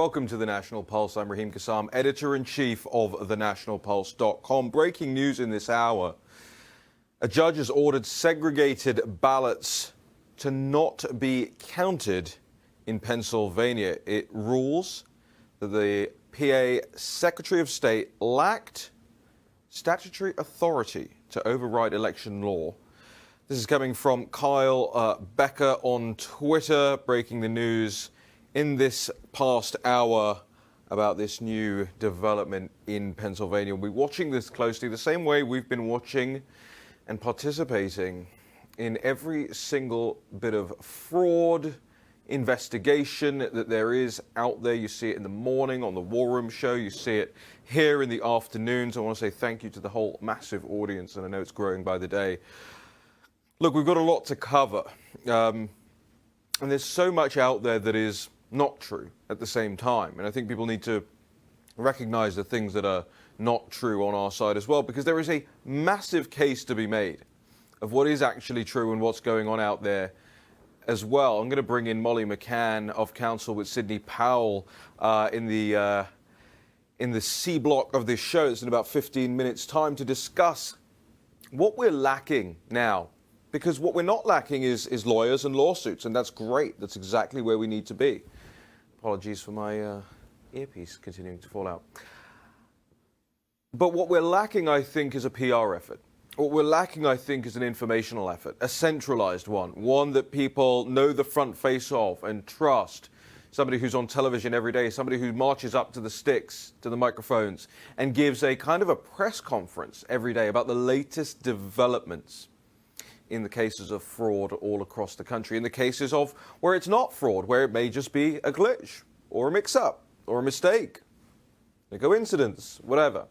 Welcome to the National Pulse. I'm Raheem Kassam, editor-in-chief of thenationalpulse.com. Breaking news in this hour. A judge has ordered segregated ballots to not be counted in Pennsylvania. It rules that the PA Secretary of State lacked statutory authority to override election law. This is coming from Kyle Becker on Twitter, breaking the news in this past hour about this new development in Pennsylvania. We'll be watching this closely the same way we've been watching and participating in every single bit of fraud investigation that there is out there. You see it in the morning on the War Room show. You see it here in the afternoons. I want to say thank you to the whole massive audience, and I know it's growing by the day. Look, we've got a lot to cover. And there's so much out there that is not true at the same time. And I think people need to recognize the things that are not true on our side as well, because there is a massive case to be made of what is actually true and what's going on out there as well. I'm going to bring in Molly McCann of counsel with Sidney Powell in the C block of this show. It's in about 15 minutes time to discuss what we're lacking now. Because what we're not lacking is lawyers and lawsuits, and that's great. That's exactly where we need to be. Apologies for my earpiece continuing to fall out. But what we're lacking, I think, is a PR effort. What we're lacking, I think, is an informational effort, a centralized one that people know the front face of and trust. Somebody who's on television every day, somebody who marches up to the sticks, to the microphones, and gives a kind of a press conference every day about the latest developments in the cases of fraud all across the country, in the cases of where it's not fraud, where it may just be a glitch or a mix-up or a mistake, a coincidence, whatever.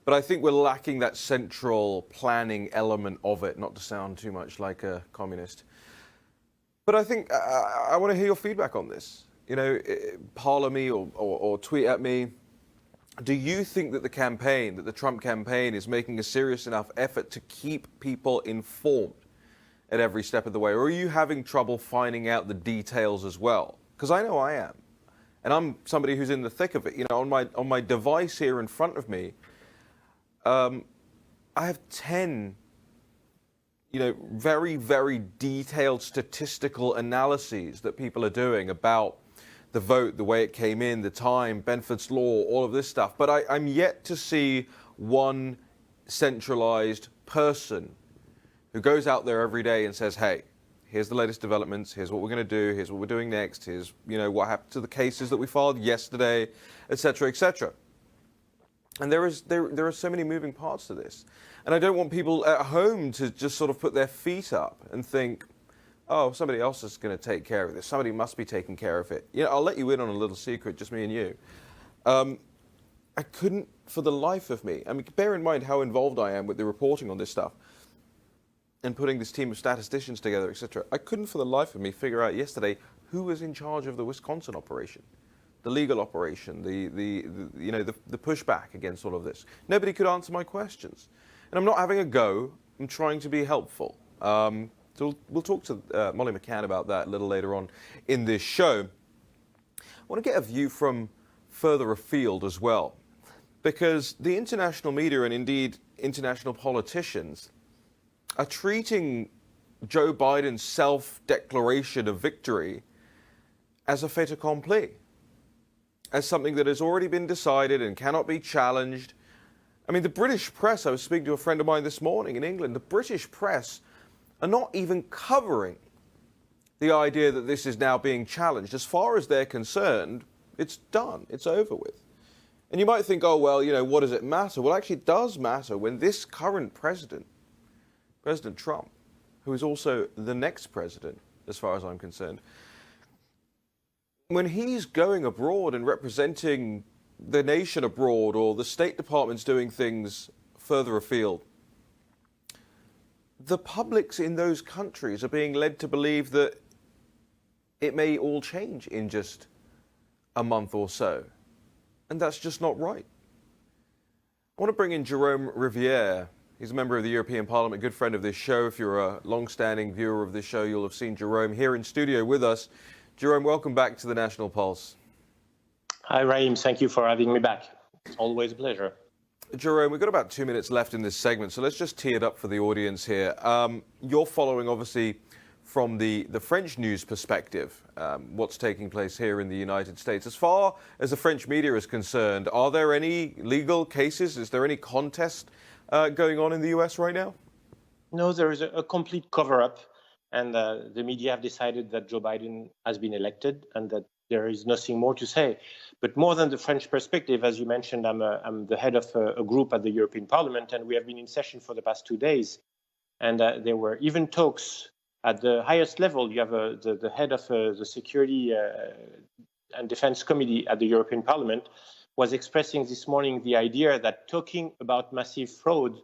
But I think we're lacking that central planning element of it, not to sound too much like a communist. But I think I want to hear your feedback on this. You know, parler me or tweet at me. Do you think that the Trump campaign is making a serious enough effort to keep people informed at every step of the way? Or are you having trouble finding out the details as well? Because I know I am. And I'm somebody who's in the thick of it. You know, on my device here in front of me, I have 10, very, very detailed statistical analyses that people are doing about the vote, the way it came in, the time, Benford's Law, all of this stuff. But I'm yet to see one centralized person who goes out there every day and says, hey, here's the latest developments, here's what we're going to do, here's what we're doing next, here's what happened to the cases that we filed yesterday, et cetera, et cetera. And there are so many moving parts to this. And I don't want people at home to just sort of put their feet up and think, oh, somebody else is going to take care of this. Somebody must be taking care of it. I'll let you in on a little secret, just me and you. I couldn't, for the life of me, bear in mind how involved I am with the reporting on this stuff and putting this team of statisticians together, etc. I couldn't, for the life of me, figure out yesterday who was in charge of the Wisconsin operation, the legal operation, the pushback against all of this. Nobody could answer my questions. And I'm not having a go. I'm trying to be helpful. So we'll talk to Molly McCann about that a little later on in this show. I want to get a view from further afield as well, because the international media and indeed international politicians are treating Joe Biden's self-declaration of victory as a fait accompli, as something that has already been decided and cannot be challenged. The British press, I was speaking to a friend of mine this morning in England, the British press are not even covering the idea that this is now being challenged. As far as they're concerned, it's done, it's over with. And you might think, oh, well, what does it matter? Well, actually, it does matter when this current president, President Trump, who is also the next president, as far as I'm concerned, when he's going abroad and representing the nation abroad, or the State Department's doing things further afield, the publics in those countries are being led to believe that it may all change in just a month or so. And that's just not right. I want to bring in Jerome Riviere. He's a member of the European Parliament, good friend of this show. If you're a long-standing viewer of this show, you'll have seen Jerome here in studio with us. Jerome, welcome back to the National Pulse. Hi, Raheem. Thank you for having me back. It's always a pleasure. Jerome, we've got about 2 minutes left in this segment, so let's just tee it up for the audience here. You're following, obviously, from the French news perspective, what's taking place here in the United States. As far as the French media is concerned, are there any legal cases? Is there any contest going on in the US right now? No, there is a complete cover-up, and the media have decided that Joe Biden has been elected and that there is nothing more to say. But more than the French perspective, as you mentioned, I'm the head of a group at the European Parliament, and we have been in session for the past 2 days. And there were even talks at the highest level. You have the head of the Security and Defense Committee at the European Parliament was expressing this morning the idea that talking about massive fraud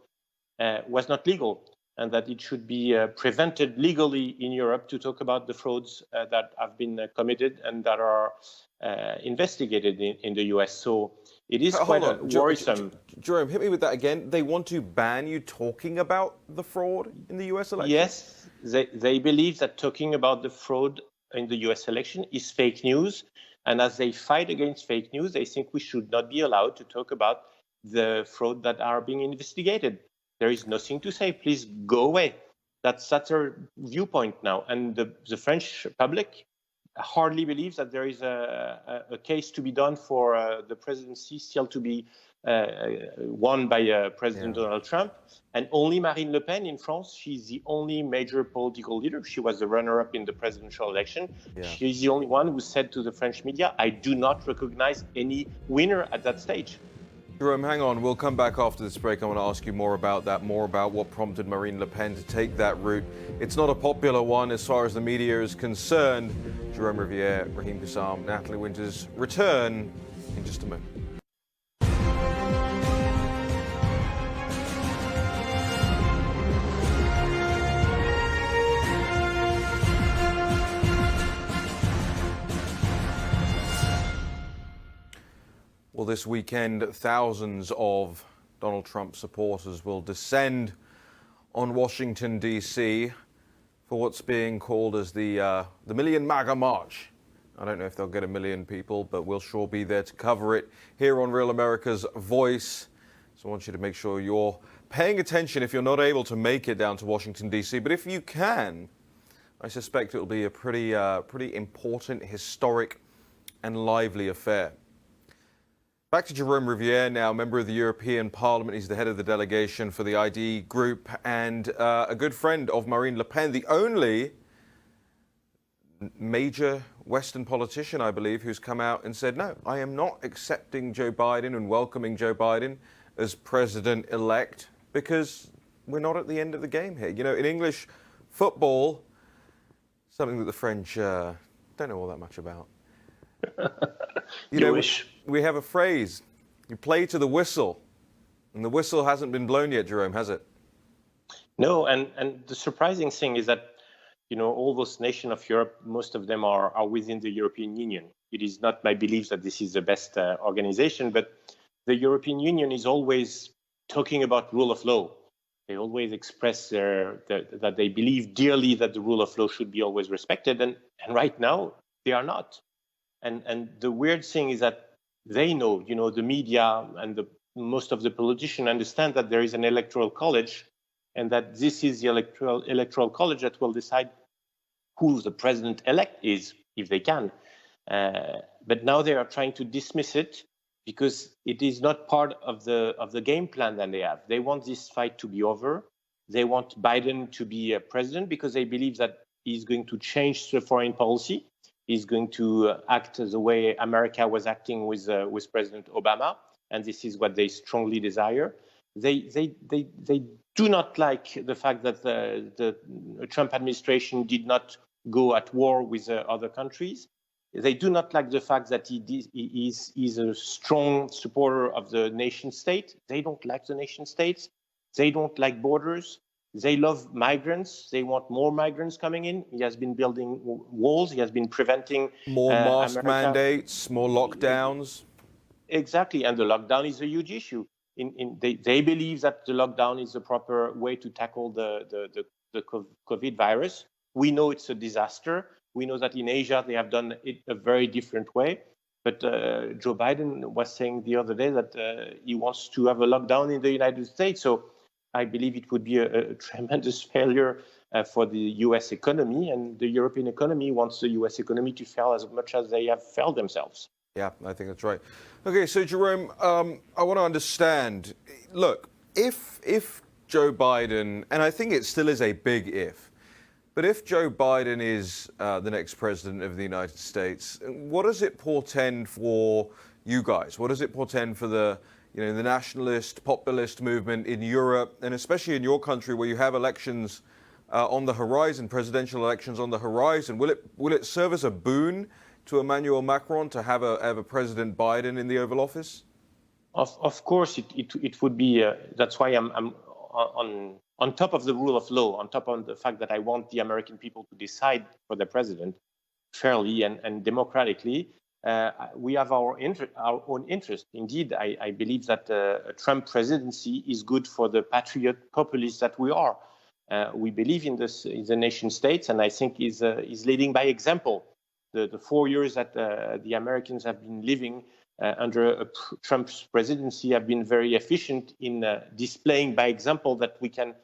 was not legal, and that it should be prevented legally in Europe to talk about the frauds that have been committed and that are investigated in the US. So it is quite worrisome. Jerome, hit me with that again. They want to ban you talking about the fraud in the US election? Yes, they believe that talking about the fraud in the US election is fake news. And as they fight against fake news, they think we should not be allowed to talk about the fraud that are being investigated. There is nothing to say. Please go away. That's their viewpoint now. And the French public hardly believes that there is a case to be done for the presidency still to be won by President Donald Trump. And only Marine Le Pen in France, she's the only major political leader. She was the runner-up in the presidential election. Yeah. She's the only one who said to the French media, I do not recognize any winner at that stage. Jerome, hang on. We'll come back after this break. I want to ask you more about that, more about what prompted Marine Le Pen to take that route. It's not a popular one as far as the media is concerned. Jerome Riviere, Raheem Kassam, Natalie Winters return in just a moment. Well, this weekend, thousands of Donald Trump supporters will descend on Washington, D.C. for what's being called as the Million MAGA March. I don't know if they'll get 1 million people, but we'll sure be there to cover it here on Real America's Voice. So I want you to make sure you're paying attention if you're not able to make it down to Washington, D.C. But if you can, I suspect it'll be a pretty important, historic, and lively affair. Back to Jerome Riviere now, member of the European Parliament. He's the head of the delegation for the ID group and a good friend of Marine Le Pen, the only major Western politician, I believe, who's come out and said, no, I am not accepting Joe Biden and welcoming Joe Biden as president-elect because we're not at the end of the game here. You know, in English football, something that the French don't know all that much about. You know, we have a phrase, you play to the whistle, and the whistle hasn't been blown yet, Jerome, has it? No, and the surprising thing is that, you know, all those nations of Europe, most of them are within the European Union. It is not my belief that this is the best organization, but the European Union is always talking about rule of law. They always express that they believe dearly that the rule of law should be always respected, and right now they are not. And the weird thing is that they know, you know, the media and most of the politicians understand that there is an electoral college and that this is the electoral college that will decide who the president-elect is, if they can. But now they are trying to dismiss it because it is not part of the game plan that they have. They want this fight to be over. They want Biden to be president because they believe that he's going to change the foreign policy. He's going to act the way America was acting with President Obama, and this is what they strongly desire. They do not like the fact that the Trump administration did not go at war with other countries. They do not like the fact that he is a strong supporter of the nation state. They don't like the nation states. They don't like borders. They love migrants. They want more migrants coming in. He has been building walls. He has been preventing more mask mandates, more lockdowns. Exactly, and the lockdown is a huge issue. They believe that the lockdown is the proper way to tackle the COVID virus. We know it's a disaster. We know that in Asia they have done it a very different way. But Joe Biden was saying the other day that he wants to have a lockdown in the United States. So I believe it would be a tremendous failure for the US economy, and the European economy wants the US economy to fail as much as they have failed themselves. Yeah, I think that's right. Okay, so Jerome, I want to understand. Look, if Joe Biden, and I think it still is a big if, but if Joe Biden is the next president of the United States, what does it portend for you guys? What does it portend for the nationalist, populist movement in Europe, and especially in your country where you have elections on the horizon, presidential elections on the horizon? Will it serve as a boon to Emmanuel Macron to have a President Biden in the Oval Office? Of course, it would be. That's why I'm on top of the rule of law, on top of the fact that I want the American people to decide for the president fairly and democratically. We have our own interest. Indeed, I believe that a Trump presidency is good for the patriot populists that we are. We believe in the nation states, and I think is leading by example. The 4 years that the Americans have been living under Trump's presidency have been very efficient in displaying by example that we can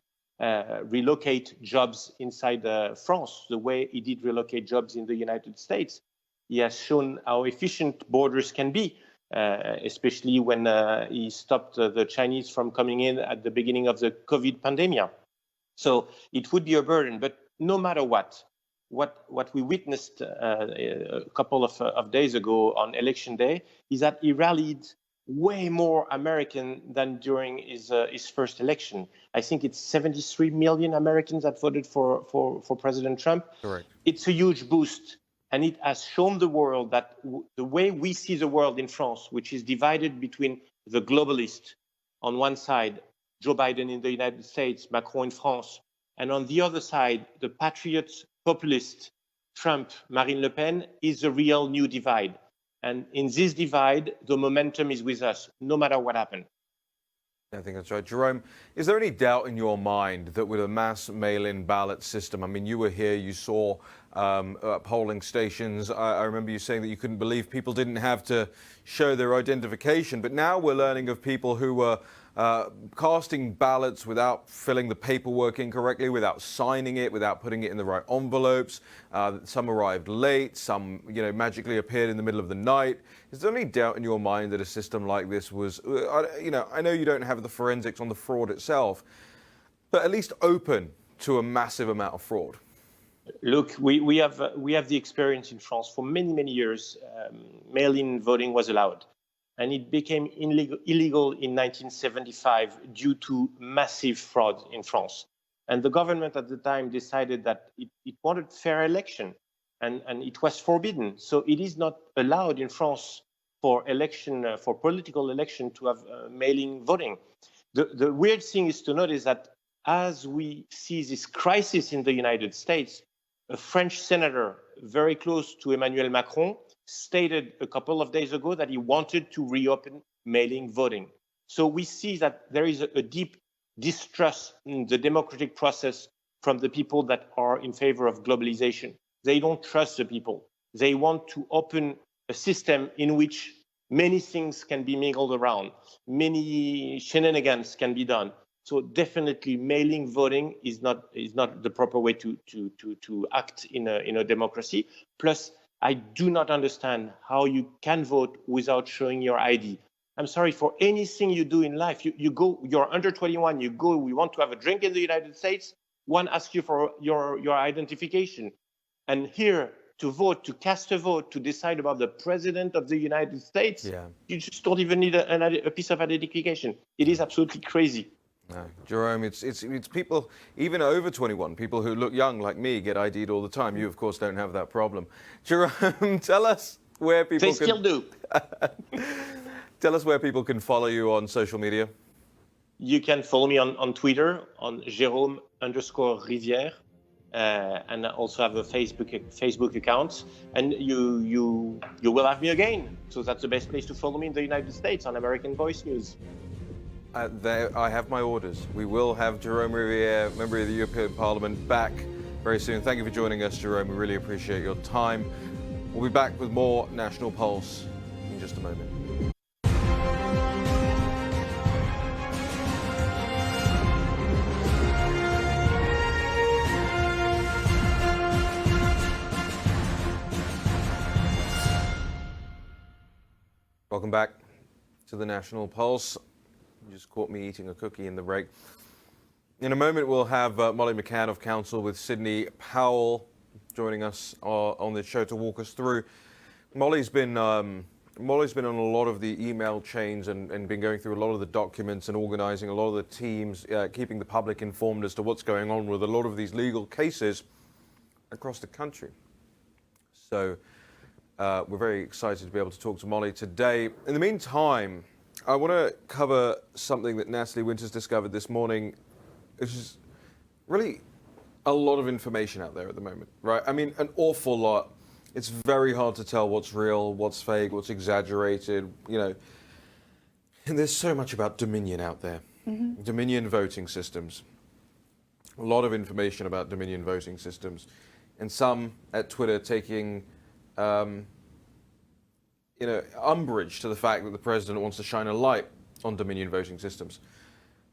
relocate jobs inside France the way he did relocate jobs in the United States. He has shown how efficient borders can be, especially when he stopped the Chinese from coming in at the beginning of the COVID pandemic. So it would be a burden, but no matter what we witnessed a couple of days ago on election day is that he rallied way more American than during his first election. I think it's 73 million Americans that voted for President Trump. Correct. It's a huge boost. And it has shown the world that the way we see the world in France, which is divided between the globalist on one side, Joe Biden in the United States, Macron in France, and on the other side, the patriots, populist, Trump, Marine Le Pen, is a real new divide. And in this divide, the momentum is with us, no matter what happens. I think that's right. Jerome, is there any doubt in your mind that with a mass mail-in ballot system, I mean, you were here, you saw polling stations. I remember you saying that you couldn't believe people didn't have to show their identification. But now we're learning of people who were casting ballots without filling the paperwork incorrectly, without signing it, without putting it in the right envelopes. Some arrived late, some magically appeared in the middle of the night. Is there any doubt in your mind that a system like this was, I know you don't have the forensics on the fraud itself, but at least open to a massive amount of fraud? Look, we have the experience in France for many years. Mail-in voting was allowed, and it became illegal in 1975 due to massive fraud in France. And the government at the time decided that it wanted fair election, and it was forbidden. So it is not allowed in France for political election to have mail-in voting. The weird thing is to notice that as we see this crisis in the United States, a French senator very close to Emmanuel Macron stated a couple of days ago that he wanted to reopen mail-in voting. So we see that there is a deep distrust in the democratic process from the people that are in favor of globalization. They don't trust the people. They want to open a system in which many things can be mingled around, many shenanigans can be done. So definitely, mail-in voting is not the proper way to act in a democracy. Plus, I do not understand how you can vote without showing your ID. I'm sorry, for anything you do in life, you go, you're under 21, you go, we want to have a drink in the United States, one asks you for your identification. And here, to vote, to cast a vote, to decide about the president of the United States, you just don't even need a piece of identification. It is absolutely crazy. No, Jerome, it's people, even over 21, people who look young like me get ID'd all the time. You, of course, don't have that problem. Jerome, tell us where people They still do. Tell us where people can follow you on social media. You can follow me on Twitter, on Jérôme_Rivière, and I also have a Facebook account. And you will have me again. So that's the best place to follow me in the United States, on American Voice News. I have my orders. We will have Jérôme Rivière, member of the European Parliament, back very soon. Thank you for joining us, Jerome. We really appreciate your time. We'll be back with more National Pulse in just a moment. Welcome back to the National Pulse. You just caught me eating a cookie in the break. In a moment, we'll have Molly McCann of Counsel with Sidney Powell joining us on the show to walk us through. Molly's been on a lot of the email chains and been going through a lot of the documents and organizing a lot of the teams, keeping the public informed as to what's going on with a lot of these legal cases across the country. So we're very excited to be able to talk to Molly today. In the meantime, I want to cover something that Natalie Winters discovered this morning. It's just really a lot of information out there at the moment, right? I mean, an awful lot. It's very hard to tell what's real, what's fake, what's exaggerated, you know. And there's so much about Dominion out there. Mm-hmm. Dominion voting systems. A lot of information about Dominion voting systems. And some at Twitter taking umbrage to the fact that the president wants to shine a light on Dominion voting systems.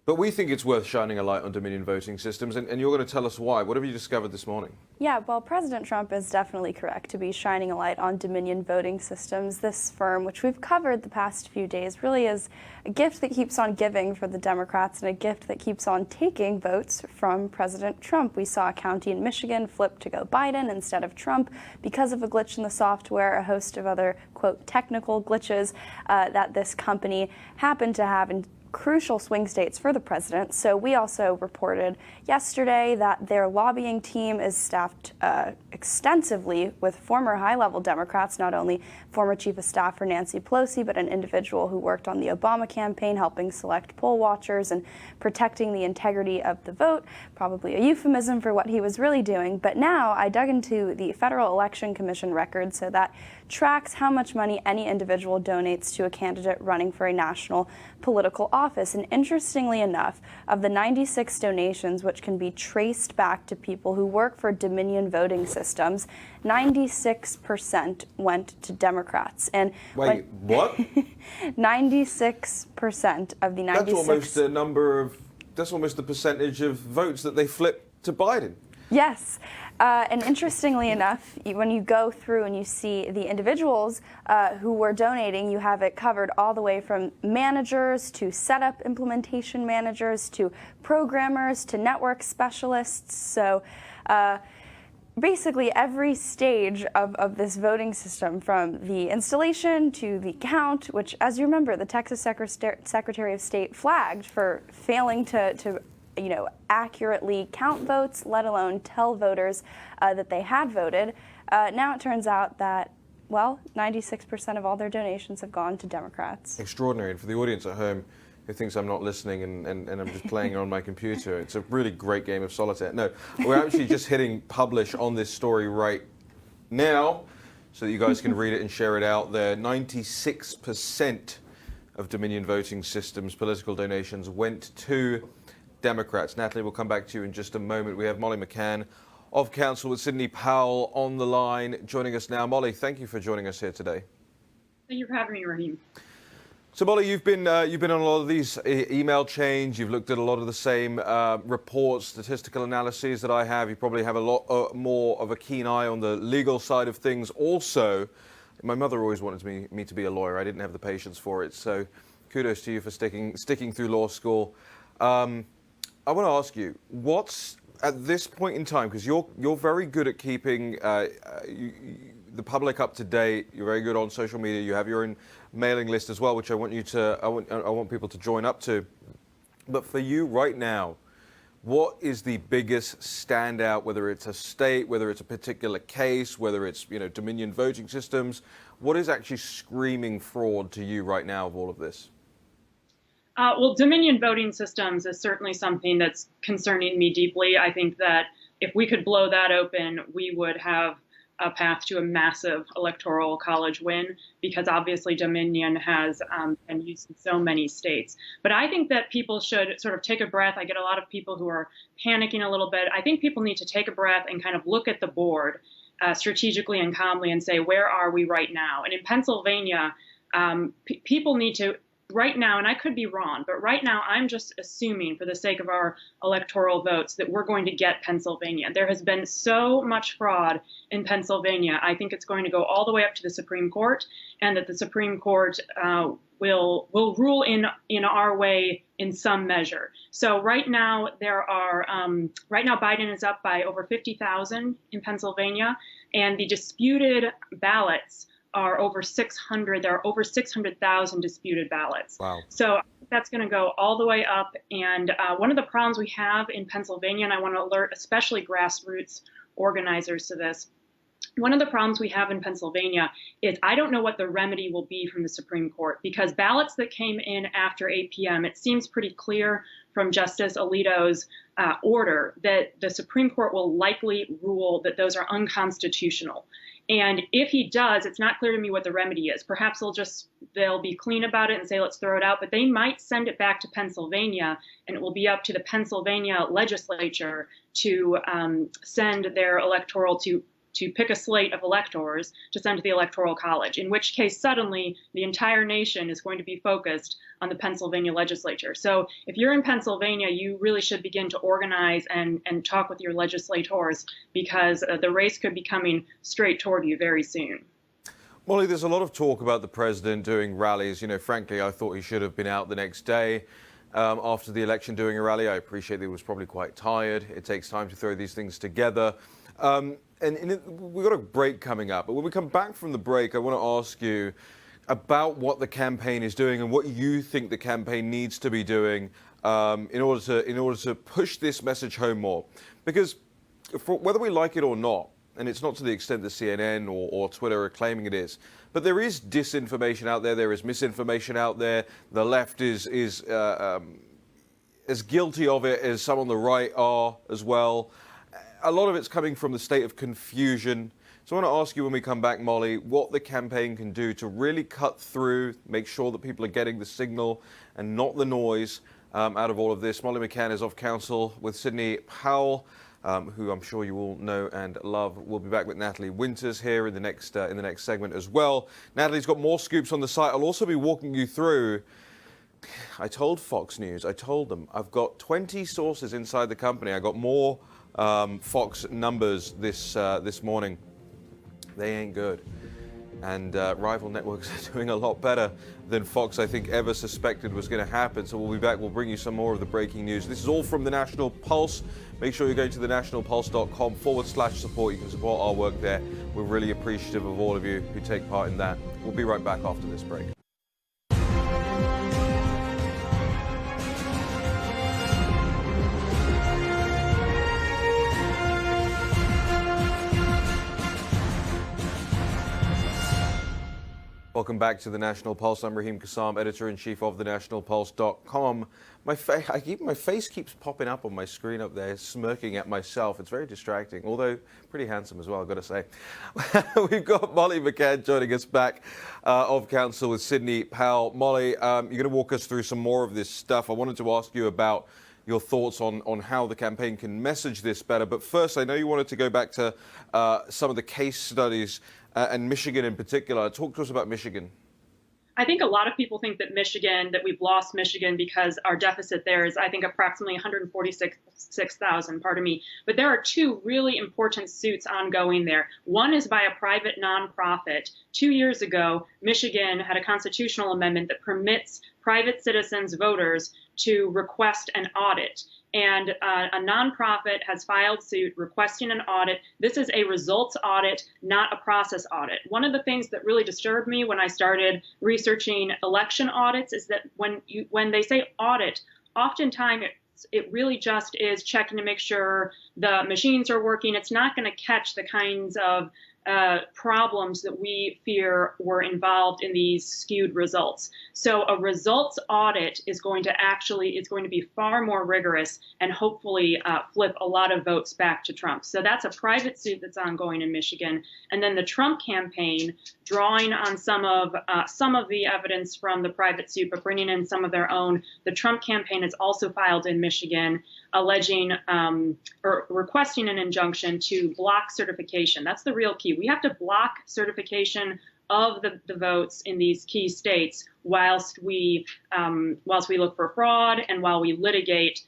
But we think it's worth shining a light on Dominion voting systems, and you're going to tell us why. What have you discovered this morning? Yeah, well, President Trump is definitely correct to be shining a light on Dominion voting systems. This firm, which we've covered the past few days, really is a gift that keeps on giving for the Democrats and a gift that keeps on taking votes from President Trump. We saw a county in Michigan flip to go Biden instead of Trump because of a glitch in the software, a host of other, quote, technical glitches that this company happened to have in crucial swing states for the president. So we also reported yesterday that their lobbying team is staffed extensively with former high-level Democrats, not only former Chief of Staff for Nancy Pelosi, but an individual who worked on the Obama campaign, helping select poll watchers and protecting the integrity of the vote, probably a euphemism for what he was really doing. But now I dug into the Federal Election Commission record, so that tracks how much money any individual donates to a candidate running for a national political office. And interestingly enough, of the 96 donations which can be traced back to people who work for Dominion voting systems, 96% went to Democrats. And wait, what? 96% of the 96. That's almost the percentage of votes that they flipped to Biden. Yes. And interestingly enough, when you go through and you see the individuals who were donating, you have it covered all the way from managers to setup implementation managers to programmers to network specialists. So basically every stage of this voting system, from the installation to the count, which, as you remember, the Texas Secretary of State flagged for failing to accurately count votes, let alone tell voters that they had voted. Now it turns out that, 96% of all their donations have gone to Democrats. Extraordinary. And for the audience at home who thinks I'm not listening and I'm just playing on my computer, it's a really great game of solitaire. No, we're actually just hitting publish on this story right now so that you guys can read it and share it out there. 96% of Dominion voting systems political donations went to Democrats. Natalie, we'll come back to you in just a moment. We have Molly McCann of Counsel with Sidney Powell on the line, joining us now. Molly, thank you for joining us here today. Thank you for having me, Raheem. So, Molly, you've been on a lot of these email chains. You've looked at a lot of the same reports, statistical analyses that I have. You probably have a lot more of a keen eye on the legal side of things. Also, my mother always wanted me to be a lawyer. I didn't have the patience for it. So, kudos to you for sticking through law school. I want to ask you, what's at this point in time, because you're very good at keeping the public up to date. You're very good on social media. You have your own mailing list as well, which I want people to join up to. But for you right now, what is the biggest standout? Whether it's a state, whether it's a particular case, whether it's Dominion voting systems, what is actually screaming fraud to you right now of all of this? Well, Dominion voting systems is certainly something that's concerning me deeply. I think that if we could blow that open, we would have a path to a massive electoral college win, because obviously Dominion has been used in so many states. But I think that people should sort of take a breath. I get a lot of people who are panicking a little bit. I think people need to take a breath and kind of look at the board strategically and calmly and say, where are we right now? And in Pennsylvania, people need to, right now, and I could be wrong, but right now I'm just assuming for the sake of our electoral votes that we're going to get Pennsylvania. There has been so much fraud in Pennsylvania. I think it's going to go all the way up to the Supreme Court, and that the Supreme Court will rule in our way in some measure. So right now Biden is up by over 50,000 in Pennsylvania, and the disputed ballots are over 600. There are over 600,000 disputed ballots. Wow. So that's going to go all the way up. And one of the problems we have in Pennsylvania, and I want to alert especially grassroots organizers to this, one of the problems we have in Pennsylvania is I don't know what the remedy will be from the Supreme Court, because ballots that came in after 8 p.m., it seems pretty clear from Justice Alito's order that the Supreme Court will likely rule that those are unconstitutional. And if he does, it's not clear to me what the remedy is. Perhaps they'll be clean about it and say, let's throw it out, but they might send it back to Pennsylvania, and it will be up to the Pennsylvania legislature to send their electoral to pick a slate of electors to send to the Electoral College, in which case suddenly the entire nation is going to be focused on the Pennsylvania legislature. So if you're in Pennsylvania, you really should begin to organize and talk with your legislators, because the race could be coming straight toward you very soon. Molly, there's a lot of talk about the president doing rallies. You know, frankly, I thought he should have been out the next day after the election doing a rally. I appreciate that he was probably quite tired. It takes time to throw these things together. And we've got a break coming up. But when we come back from the break, I want to ask you about what the campaign is doing and what you think the campaign needs to be doing in order to push this message home more. Because whether we like it or not, and it's not to the extent that CNN or Twitter are claiming it is, but there is disinformation out there. There is misinformation out there. The left is as guilty of it as some on the right are as well. A lot of it's coming from the state of confusion. So I want to ask you when we come back, Molly, what the campaign can do to really cut through, make sure that people are getting the signal and not the noise out of all of this. Molly McCann is off counsel with Sidney Powell, who I'm sure you all know and love. We'll be back with Natalie Winters here in the next segment as well. Natalie's got more scoops on the site. I'll also be walking you through. I told Fox News, I told them, I've got 20 sources inside the company. I got more Fox numbers this morning. They ain't good. And rival networks are doing a lot better than Fox, I think, ever suspected was going to happen. So we'll be back. We'll bring you some more of the breaking news. This is all from the National Pulse. Make sure you're going to thenationalpulse.com/support. You can support our work there. We're really appreciative of all of you who take part in that. We'll be right back after this break. Welcome back to the National Pulse. I'm Raheem Kassam, editor-in-chief of thenationalpulse.com. My face keeps popping up on my screen up there, smirking at myself. It's very distracting, although pretty handsome as well, I've got to say. We've got Molly McCann joining us back of counsel with Sidney Powell. Molly, you're going to walk us through some more of this stuff. I wanted to ask you about your thoughts on how the campaign can message this better. But first, I know you wanted to go back to some of the case studies and Michigan in particular. Talk to us about Michigan. I think a lot of people think that we've lost Michigan because our deficit there is, I think, approximately 146,000, pardon me. But there are two really important suits ongoing there. One is by a private nonprofit. 2 years ago, Michigan had a constitutional amendment that permits private citizens, voters, to request an audit. And a nonprofit has filed suit requesting an audit. This is a results audit, not a process audit. One of the things that really disturbed me when I started researching election audits is that when they say audit, oftentimes it really just is checking to make sure the machines are working. It's not going to catch the kinds of problems that we fear were involved in these skewed results. So a results audit is going to be far more rigorous and hopefully flip a lot of votes back to Trump. So that's a private suit that's ongoing in Michigan. And then the Trump campaign, drawing on some of the evidence from the private suit, but bringing in some of their own. The Trump campaign has also filed in Michigan, alleging or requesting an injunction to block certification. That's the real key. We have to block certification of the votes in these key states, whilst we look for fraud and while we litigate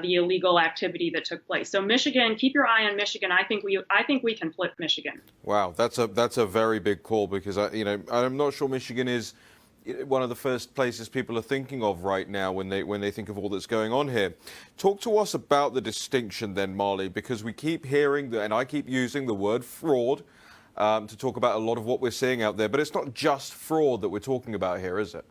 the illegal activity that took place. So Michigan, keep your eye on Michigan. I think we can flip Michigan. Wow, that's a very big call, because I'm not sure Michigan is one of the first places people are thinking of right now when they think of all that's going on here. Talk to us about the distinction then, Marley, because we keep hearing and I keep using the word fraud to talk about a lot of what we're seeing out there, but it's not just fraud that we're talking about here, is it?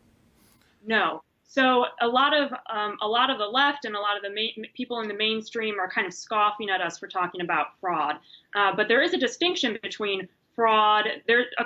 No. So a lot of the left and a lot of the people in the mainstream are kind of scoffing at us for talking about fraud. But there is a distinction between fraud.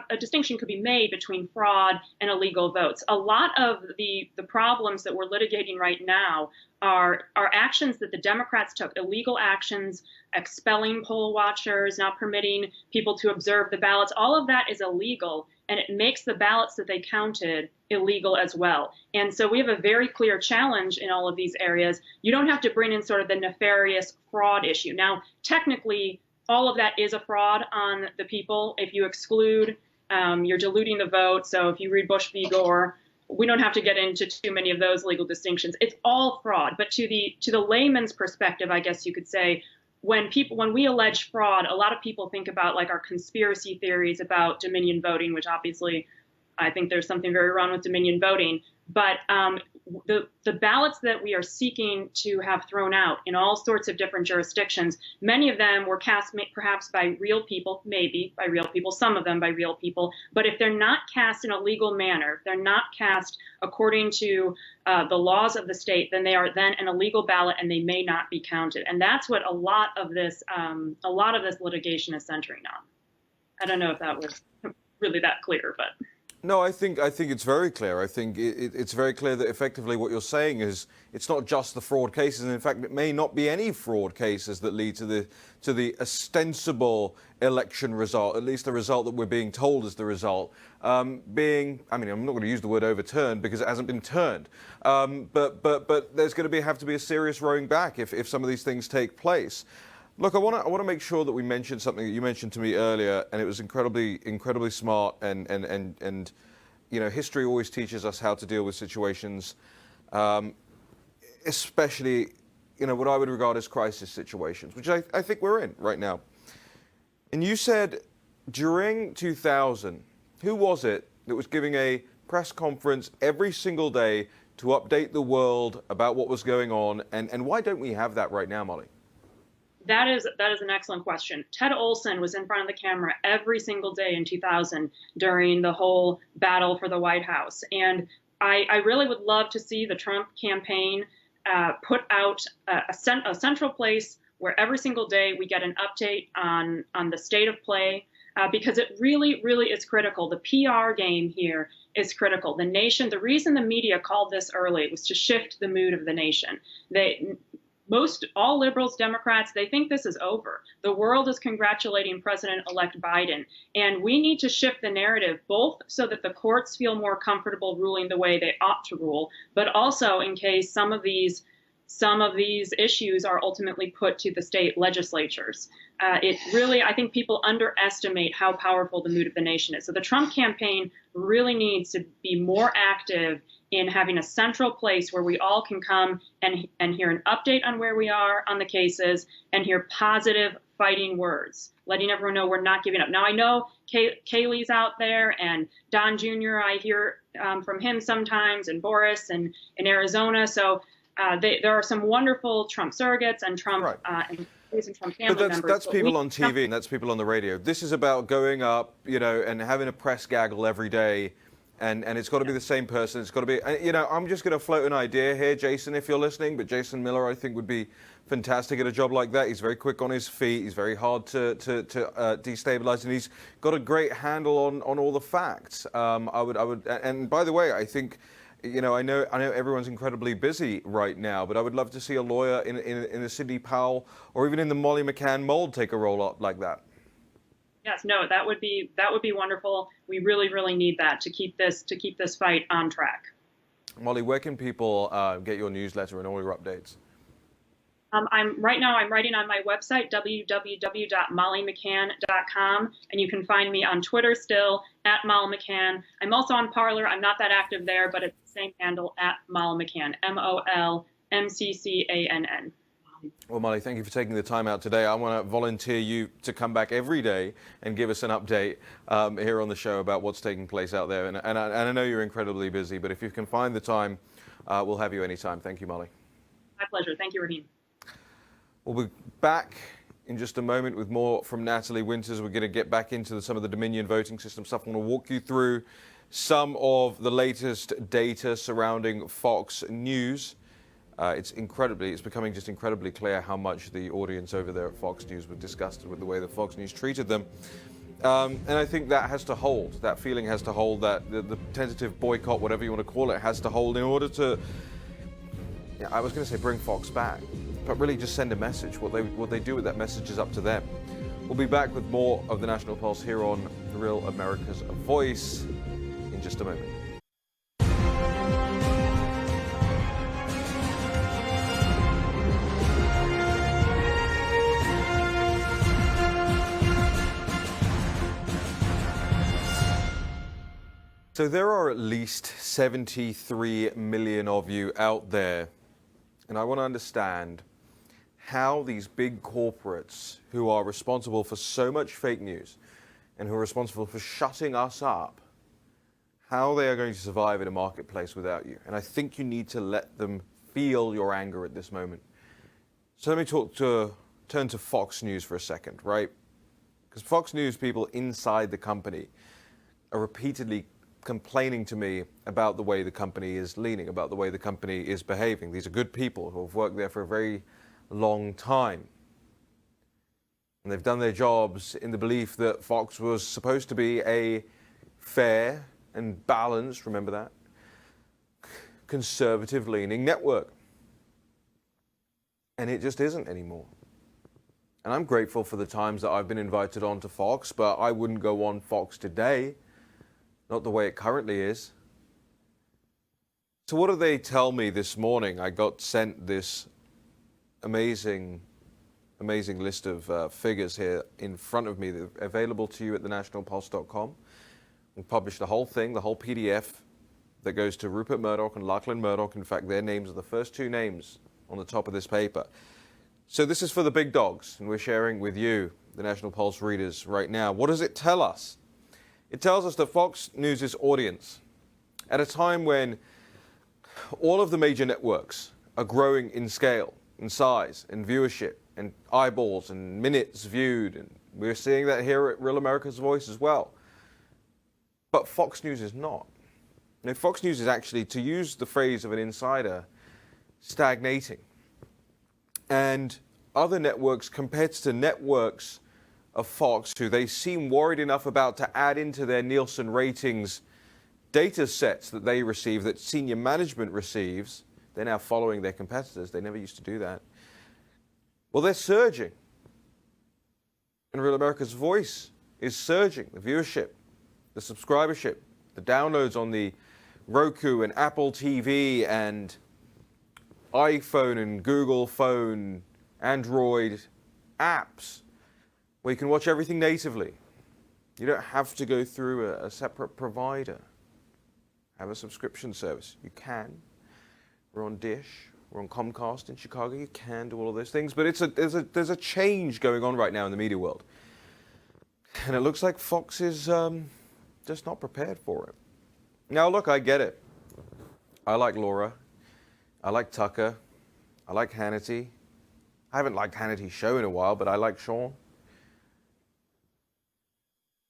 A distinction could be made between fraud and illegal votes. A lot of the problems that we're litigating right now are actions that the Democrats took, illegal actions, expelling poll watchers, not permitting people to observe the ballots. All of that is illegal, and it makes the ballots that they counted illegal as well. And so we have a very clear challenge in all of these areas. You don't have to bring in sort of the nefarious fraud issue. Now, technically, all of that is a fraud on the people. If you exclude, you're diluting the vote. So if you read Bush v. Gore, we don't have to get into too many of those legal distinctions. It's all fraud. But to the layman's perspective, I guess you could say, when we allege fraud, a lot of people think about like our conspiracy theories about Dominion voting, which obviously I think there's something very wrong with Dominion voting. But the ballots that we are seeking to have thrown out in all sorts of different jurisdictions, many of them were cast perhaps by real people, maybe by real people, some of them by real people. But if they're not cast in a legal manner, if they're not cast according to the laws of the state, then they are then an illegal ballot and they may not be counted. And that's what a lot of this litigation is centering on. I don't know if that was really that clear, but. No, I think it's very clear. I think it's very clear that effectively what you're saying is it's not just the fraud cases, and in fact it may not be any fraud cases that lead to the ostensible election result, at least the result that we're being told is the result, I'm not going to use the word overturned because it hasn't been turned, but there's going to have to be a serious rowing back if some of these things take place. Look, I want to make sure that we mention something that you mentioned to me earlier, and it was incredibly smart. And history always teaches us how to deal with situations, especially what I would regard as crisis situations, which I think we're in right now. And you said during 2000, who was it that was giving a press conference every single day to update the world about what was going on, and why don't we have that right now, Molly? That is an excellent question. Ted Olson was in front of the camera every single day in 2000 during the whole battle for the White House. And I really would love to see the Trump campaign put out a central place where every single day we get an update on the state of play, because it really, really is critical. The PR game here is critical. The nation, the reason the media called this early was to shift the mood of the nation. All liberals, Democrats, they think this is over. The world is congratulating President-elect Biden. And we need to shift the narrative, both so that the courts feel more comfortable ruling the way they ought to rule, but also in case some of these issues are ultimately put to the state legislatures. I think people underestimate how powerful the mood of the nation is. So the Trump campaign really needs to be more active in having a central place where we all can come and hear an update on where we are on the cases and hear positive fighting words, letting everyone know we're not giving up. Now, I know Kayleigh's out there and Don Jr., I hear from him sometimes, and Boris and in Arizona. So there are some wonderful Trump surrogates and Trump and Trump family members. But that's people on TV and that's people on the radio. This is about going up, and having a press gaggle every day. And it's got to be the same person. It's got to be, I'm just going to float an idea here, Jason, if you're listening. But Jason Miller, I think, would be fantastic at a job like that. He's very quick on his feet. He's very hard to destabilize, and he's got a great handle on all the facts. I would, and by the way, I think, I know everyone's incredibly busy right now, but I would love to see a lawyer in the Sidney Powell or even in the Molly McCann mold take a role up like that. Yes, no, that would be wonderful. We really, really need that to keep this fight on track. Molly, where can people get your newsletter and all your updates? I'm writing on my website, www.mollymccann.com, and you can find me on Twitter still at Moll McCann. I'm also on Parler. I'm not that active there, but it's the same handle at Moll McCann, MOLMCCANN. Well, Molly, thank you for taking the time out today. I want to volunteer you to come back every day and give us an update here on the show about what's taking place out there. And I know you're incredibly busy, but if you can find the time, we'll have you anytime. Thank you, Molly. My pleasure. Thank you, Raheem. We'll be back in just a moment with more from Natalie Winters. We're going to get back into some of the Dominion voting system stuff. I want to walk you through some of the latest data surrounding Fox News. It's becoming just incredibly clear how much the audience over there at Fox News were disgusted with the way that Fox News treated them. And I think that has to hold. That feeling has to hold. That the tentative boycott, whatever you want to call it, has to hold in order to, I was going to say bring Fox back, but really just send a message. What they do with that message is up to them. We'll be back with more of the National Pulse here on Real America's Voice in just a moment. So there are at least 73 million of you out there, and I want to understand how these big corporates who are responsible for so much fake news and who are responsible for shutting us up, how they are going to survive in a marketplace without you. And I think you need to let them feel your anger at this moment. So let me turn to Fox News for a second, right? Because Fox News people inside the company are repeatedly complaining to me about the way the company is leaning, about the way the company is behaving. These are good people who have worked there for a very long time. And they've done their jobs in the belief that Fox was supposed to be a fair and balanced, remember that, conservative-leaning network. And it just isn't anymore. And I'm grateful for the times that I've been invited on to Fox, but I wouldn't go on Fox today. Not the way it currently is. So what did they tell me this morning? I got sent this amazing list of figures here in front of me that are available to you at thenationalpulse.com. We published the whole thing, the whole PDF that goes to Rupert Murdoch and Lachlan Murdoch. In fact, their names are the first two names on the top of this paper. So this is for the big dogs, and we're sharing with you, the National Pulse readers, right now. What does it tell us? It tells us that Fox News' audience, at a time when all of the major networks are growing in scale, in size, in viewership, and eyeballs, and minutes viewed, and we're seeing that here at Real America's Voice as well. But Fox News is not. Now, Fox News is actually, to use the phrase of an insider, stagnating. And other networks, competitor networks of Fox, who they seem worried enough about to add into their Nielsen ratings data sets that they receive, that senior management receives, they're now following their competitors. They never used to do that. Well, they're surging. And Real America's Voice is surging. The viewership, the subscribership, the downloads on the Roku and Apple TV and iPhone and Google phone, Android apps, where you can watch everything natively. You don't have to go through a separate provider. Have a subscription service. You can. We're on Dish. We're on Comcast in Chicago. You can do all of those things. But there's a change going on right now in the media world. And it looks like Fox is just not prepared for it. Now, look, I get it. I like Laura. I like Tucker. I like Hannity. I haven't liked Hannity's show in a while, but I like Sean.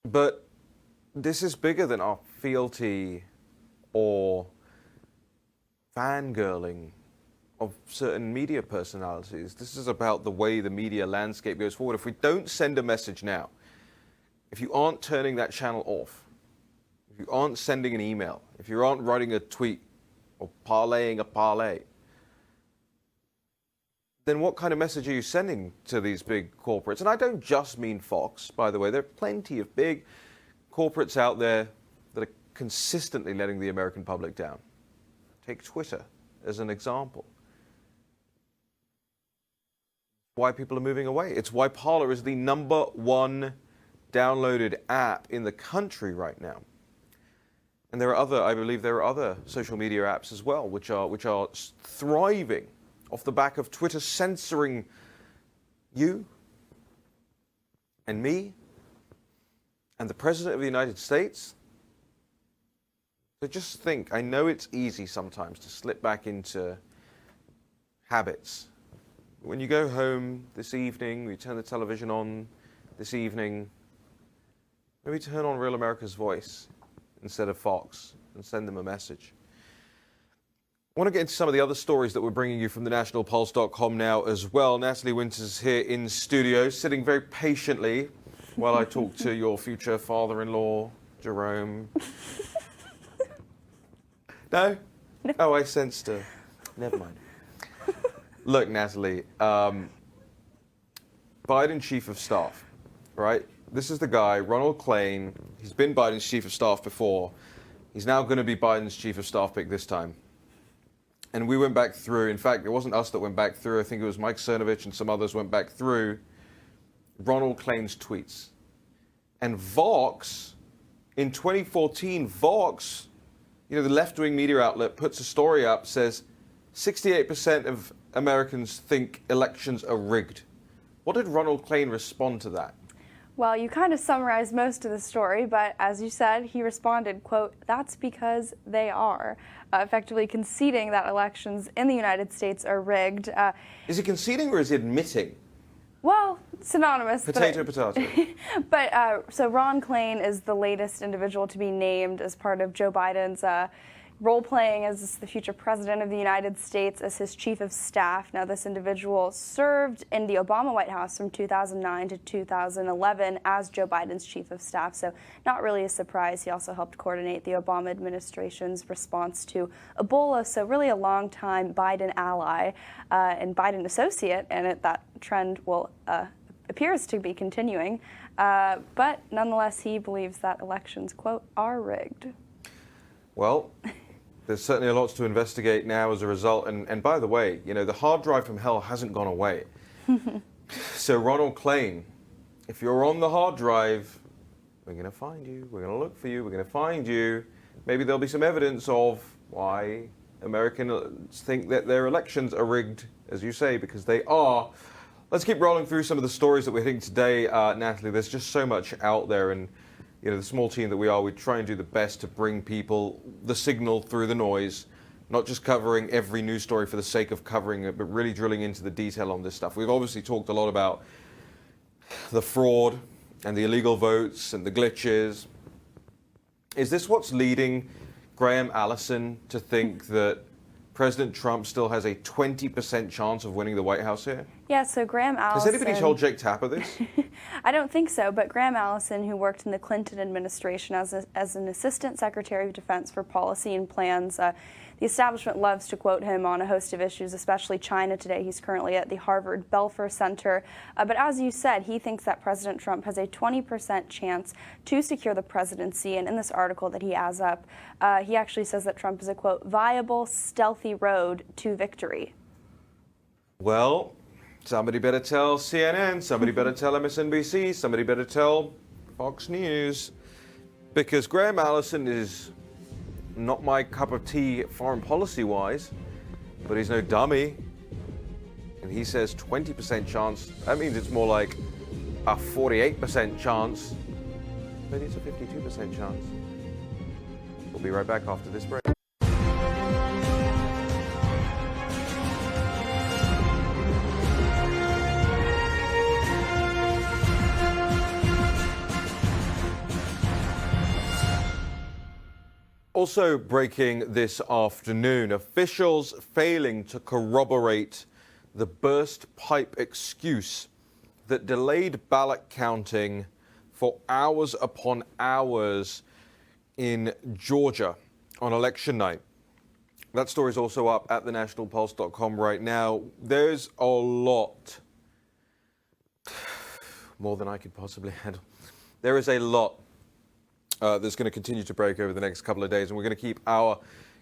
But this is bigger than our fealty or fangirling of certain media personalities. This is about the way the media landscape goes forward. If we don't send a message now, if you aren't turning that channel off, if you aren't sending an email, if you aren't writing a tweet or parlaying a parlay, then what kind of message are you sending to these big corporates? And I don't just mean Fox, by the way. There are plenty of big corporates out there that are consistently letting the American public down. Take Twitter as an example. why people are moving away. It's why Parler is the #1 downloaded app in the country right now. And I believe there are other social media apps as well, which are thriving off the back of Twitter censoring you and me and the President of the United States. So just think, I know it's easy sometimes to slip back into habits. When you go home this evening, you turn the television on this evening, maybe turn on Real America's Voice instead of Fox and send them a message. I want to get into some of the other stories that we're bringing you from thenationalpulse.com now as well. Natalie Winters here in studio, sitting very patiently while I talk to your future father-in-law, Jerome. No? Oh, I sensed a... Never mind. Look, Natalie, Biden chief of staff, right? This is the guy, Ronald Klain. He's been Biden's chief of staff before. He's now going to be Biden's chief of staff pick this time. And we went back through. In fact, it wasn't us that went back through. I think it was Mike Cernovich and some others went back through Ronald Klain's tweets. And Vox, in 2014, Vox, the left-wing media outlet, puts a story up, says 68% of Americans think elections are rigged. What did Ronald Klain respond to that? Well, you kind of summarized most of the story, but as you said, he responded, quote, "That's because they are," effectively conceding that elections in the United States are rigged. Is he conceding or is he admitting? Well, synonymous. Potato. But so Ron Klain is the latest individual to be named as part of Joe Biden's role-playing as the future president of the United States as his chief of staff. Now, this individual served in the Obama White House from 2009 to 2011 as Joe Biden's chief of staff, so not really a surprise. He also helped coordinate the Obama administration's response to Ebola, so really a long-time Biden ally and Biden associate, and that trend appears to be continuing. But nonetheless, he believes that elections, quote, are rigged. Well, there's certainly a lot to investigate now as a result. And by the way, the hard drive from hell hasn't gone away. So Ronald Klain, if you're on the hard drive, we're going to find you. We're going to look for you. We're going to find you. Maybe there'll be some evidence of why Americans think that their elections are rigged, as you say, because they are. Let's keep rolling through some of the stories that we're hitting today, Natalie. There's just so much out there, and the small team that we are, we try and do the best to bring people the signal through the noise, not just covering every news story for the sake of covering it, but really drilling into the detail on this stuff. We've obviously talked a lot about the fraud and the illegal votes and the glitches. Is this what's leading Graham Allison to think that President Trump still has a 20% chance of winning the White House here? Yeah, so Graham Allison... Has anybody told Jake Tapper this? I don't think so, but Graham Allison, who worked in the Clinton administration as an assistant secretary of defense for policy and plans, the establishment loves to quote him on a host of issues, especially China today. He's currently at the Harvard Belfer Center. But as you said, he thinks that President Trump has a 20% chance to secure the presidency. And in this article that he has up, he actually says that Trump is a, quote, viable, stealthy road to victory. Well, somebody better tell CNN, somebody better tell MSNBC, somebody better tell Fox News, because Graham Allison is not my cup of tea foreign policy-wise, but he's no dummy. And he says 20% chance. That means it's more like a 48% chance. Maybe it's a 52% chance. We'll be right back after this break. Also breaking this afternoon, officials failing to corroborate the burst pipe excuse that delayed ballot counting for hours upon hours in Georgia on election night. That story is also up at thenationalpulse.com right now. There's a lot, more than I could possibly handle. There is a lot that's going to continue to break over the next couple of days, and we're going to keep our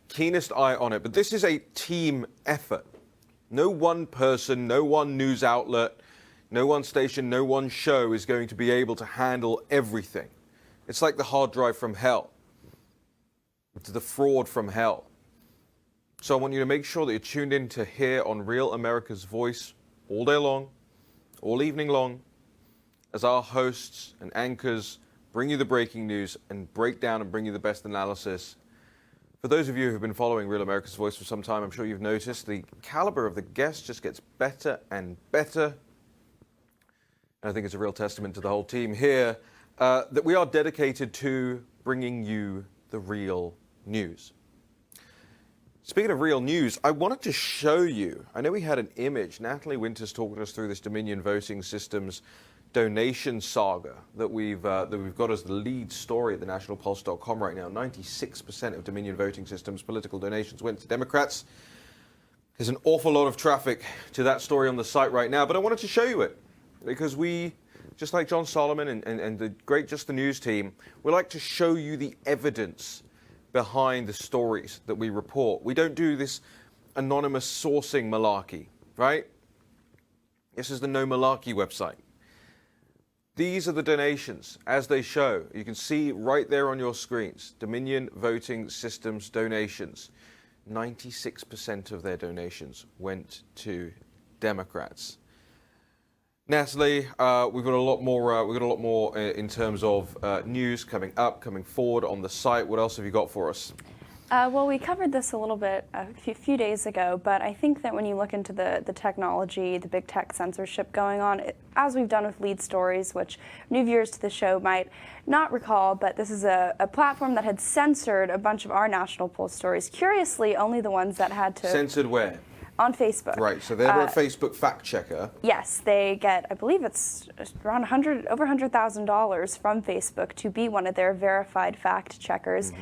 keenest eye on it. But this is a team effort. No one person, no one news outlet, No one station, no one show is going to be able to handle everything. It's like the hard drive from hell. It's the fraud from hell. So I want you to make sure that you're tuned in to hear on Real America's Voice all day long, all evening long, as our hosts and anchors bring you the breaking news and break down and bring you the best analysis. For those of you who've been following Real America's Voice for some time, I'm sure you've noticed the caliber of the guests just gets better and better. And I think it's a real testament to the whole team here that we are dedicated to bringing you the real news. Speaking of real news, I wanted to show you, I know we had an image. Natalie Winters talked us through this Dominion Voting Systems donation saga that we've got as the lead story at thenationalpulse.com right now. 96% of Dominion Voting Systems political donations went to Democrats. There's an awful lot of traffic to that story on the site right now, but I wanted to show you it because we, just like John Solomon and the great Just the News team, we like to show you the evidence behind the stories that we report. We don't do this anonymous sourcing malarkey, right? This is the No Malarkey website. These are the donations as they show. You can see right there on your screens, Dominion Voting Systems donations. 96% of their donations went to Democrats. Natalie, we've got a lot more. In terms of news coming up, coming forward on the site. What else have you got for us? Well, we covered this a little bit a few days ago, but I think that when you look into the technology, the big tech censorship going on, as we've done with lead stories, which new viewers to the show might not recall, but this is a platform that had censored a bunch of our National Pulse stories. Curiously, only the ones that had to... Censored where? On Facebook. Right, so they're a Facebook fact checker. Yes, they get, I believe it's around over $100,000 from Facebook to be one of their verified fact checkers.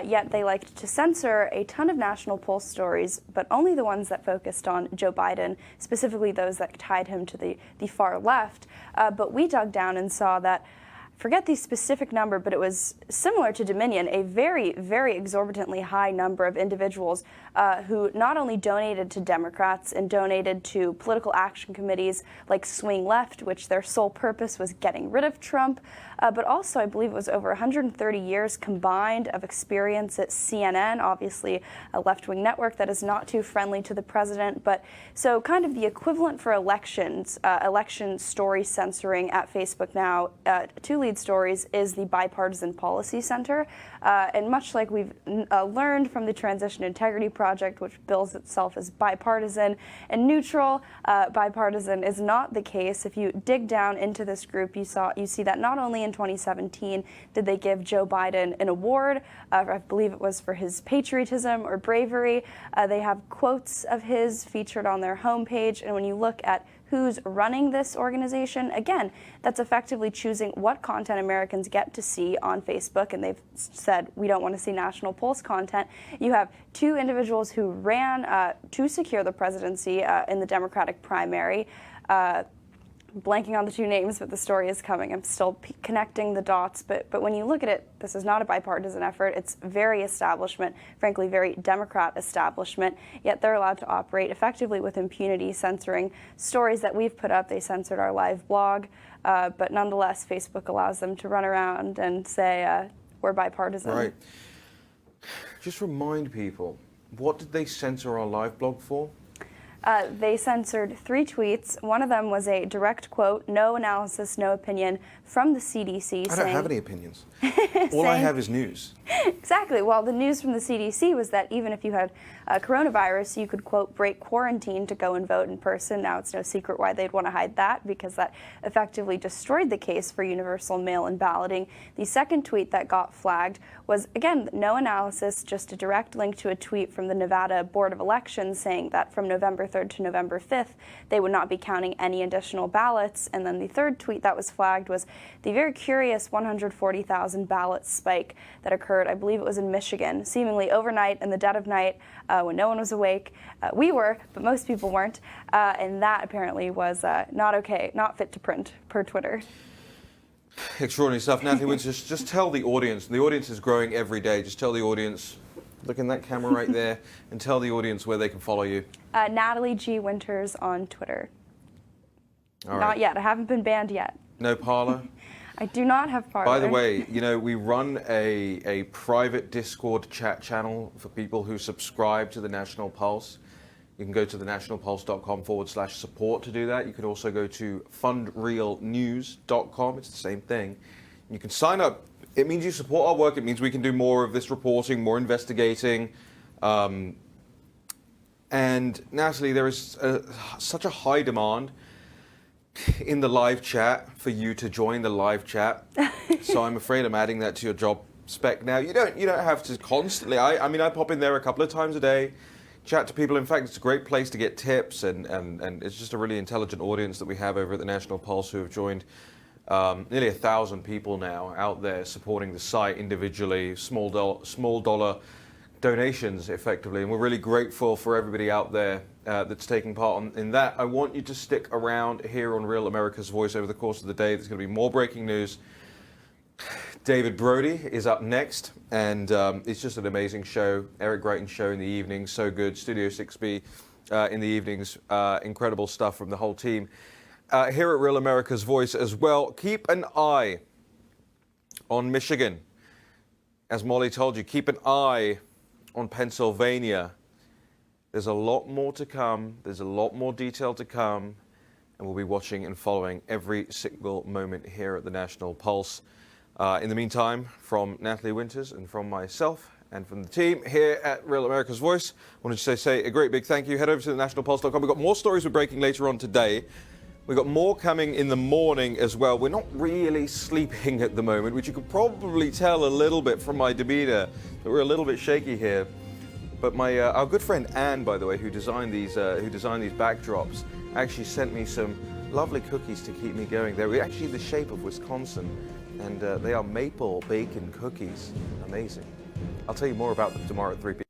Yet they liked to censor a ton of National Pulse stories, but only the ones that focused on Joe Biden, specifically those that tied him to the far left. But we dug down and saw that, forget the specific number, but it was similar to Dominion, a very, very exorbitantly high number of individuals who not only donated to Democrats and donated to political action committees like Swing Left, which their sole purpose was getting rid of Trump, but also I believe it was over 130 years combined of experience at CNN, obviously a left-wing network that is not too friendly to the president, but so kind of the equivalent for elections, election story censoring at Facebook now, two lead stories is the Bipartisan Policy Center. And much like we've learned from the Transition Integrity Project, which bills itself as bipartisan and neutral, bipartisan is not the case. If you dig down into this group, you see that not only in 2017 did they give Joe Biden an award, I believe it was for his patriotism or bravery. They have quotes of his featured on their homepage, and when you look at who's running this organization, again, that's effectively choosing what content Americans get to see on Facebook, and they've said, we don't want to see National Pulse content. You have two individuals who ran to secure the presidency in the Democratic primary. Blanking on the two names, but the story is coming. I'm still connecting the dots, but when you look at it, this is not a bipartisan effort. It's very establishment, frankly, very Democrat establishment, yet they're allowed to operate effectively with impunity, censoring stories that we've put up. They censored our live blog, but nonetheless, Facebook allows them to run around and say, we're bipartisan. Right. Just remind people, what did they censor our live blog for? They censored 3 tweets. One of them was a direct quote, no analysis, no opinion, from the CDC. I don't have any opinions. All I have is news. Exactly. Well, the news from the CDC was that even if you had coronavirus, you could, quote, break quarantine to go and vote in person. Now, it's no secret why they'd want to hide that, because that effectively destroyed the case for universal mail-in balloting. The second tweet that got flagged was, again, no analysis, just a direct link to a tweet from the Nevada Board of Elections saying that from November 3rd to November 5th, they would not be counting any additional ballots. And then the third tweet that was flagged was the very curious 140,000 ballot spike that occurred, I believe it was in Michigan, seemingly overnight in the dead of night when no one was awake. We were, but most people weren't. And that apparently was not okay, not fit to print, per Twitter. Extraordinary stuff. Natalie Winters, just tell the audience, and the audience is growing every day, just tell the audience, look in that camera right there, and tell the audience where they can follow you. Natalie G. Winters on Twitter. All right. Not yet. I haven't been banned yet. No Parler? I do not have Parler. By the way, you know, we run a private Discord chat channel for people who subscribe to the National Pulse. You can go to thenationalpulse.com/support to do that. You can also go to fundrealnews.com. It's the same thing. You can sign up. It means you support our work. It means we can do more of this reporting, more investigating. And Natalie, there is such a high demand in the live chat for you to join the live chat. So I'm afraid I'm adding that to your job spec now. You don't have to constantly. I mean, I pop in there a couple of times a day, chat to people. In fact, it's a great place to get tips, and it's just a really intelligent audience that we have over at the National Pulse who have joined. Nearly 1,000 people now out there supporting the site individually, small dollar donations effectively, and we're really grateful for everybody out there that's taking part in that. I want you to stick around here on Real America's Voice over the course of the day. There's going to be more breaking news. David Brody is up next, and it's just an amazing show. Eric Greitens' show in the evenings, so good. Studio 6B in the evenings, incredible stuff from the whole team. Here at Real America's Voice as well, keep an eye on Michigan. As Molly told you, keep an eye on Pennsylvania. There's a lot more to come. There's a lot more detail to come. And we'll be watching and following every single moment here at the National Pulse. In the meantime, from Natalie Winters and from myself and from the team here at Real America's Voice, I wanted to say a great big thank you. Head over to thenationalpulse.com. We've got more stories we're breaking later on today. We've got more coming in the morning as well. We're not really sleeping at the moment, which you could probably tell a little bit from my demeanor, that we're a little bit shaky here. But our good friend Anne, by the way, who designed these backdrops, actually sent me some lovely cookies to keep me going. They're actually the shape of Wisconsin, and they are maple bacon cookies. Amazing. I'll tell you more about them tomorrow at 3 p.m.